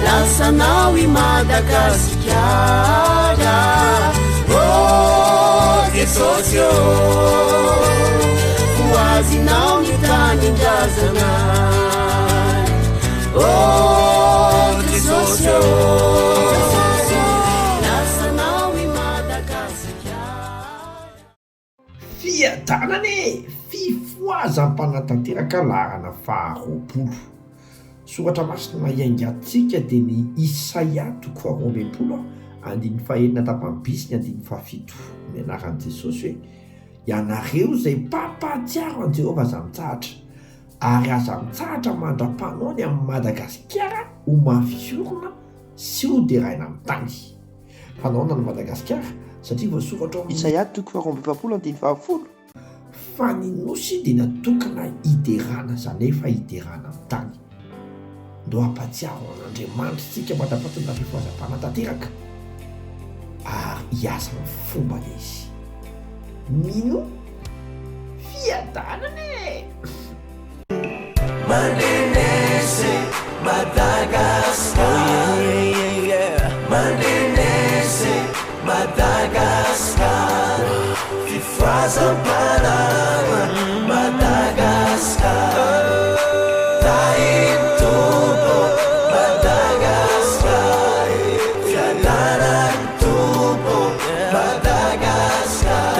Lasanao I Madagasikara, oh Jesosio, hoazinao ny tanindrazanay, oh Jesosio, lasanao I Madagasikara. Fiadanane fifoazam-panatanteraka lahana faharoapolo. Soratra masina maiangatsika dia ny Isaia 40 andiny fahenina tapambisy ny andiny fafito ny anaran'i Jesosy hoe ianareo izay mpampahatsiaro an Jehovah aza mitsahatra ary aza mitsahatra mandra-panao ny amin'ny Madagasikara ho mafy orona sy ho deraina amin'ny tany. Fanaona ny Madagasikara satria voasoratra ao Isaia 40 andiny fahafolo fa ny nosy dia natokana hiderana izany efa hiderana amin'ny tany. Ndo ampatsiaro an'Andriamanitra tsika mandrapatonga fifoazam-panatanteraka ary hiasa amin'ny fombany izy. Mino fiadanane Manenese Madagascar, Manenese Madagascar, fifoazam-panama Madagascar, Taintubo Madagascar, Fiadarantubo Madagascar,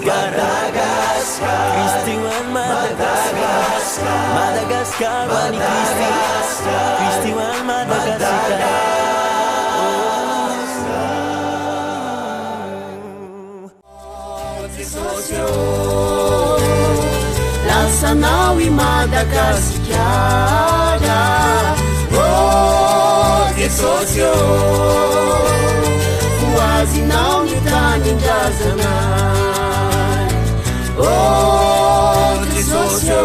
Madagascar, Kristiwan Madagascar, Madagascar, Madagascar, Kristiwan Madagascar. Lasanao I Madagasikara, oh Jesosio, hoazinao ny tanindrazanay, oh Jesosio.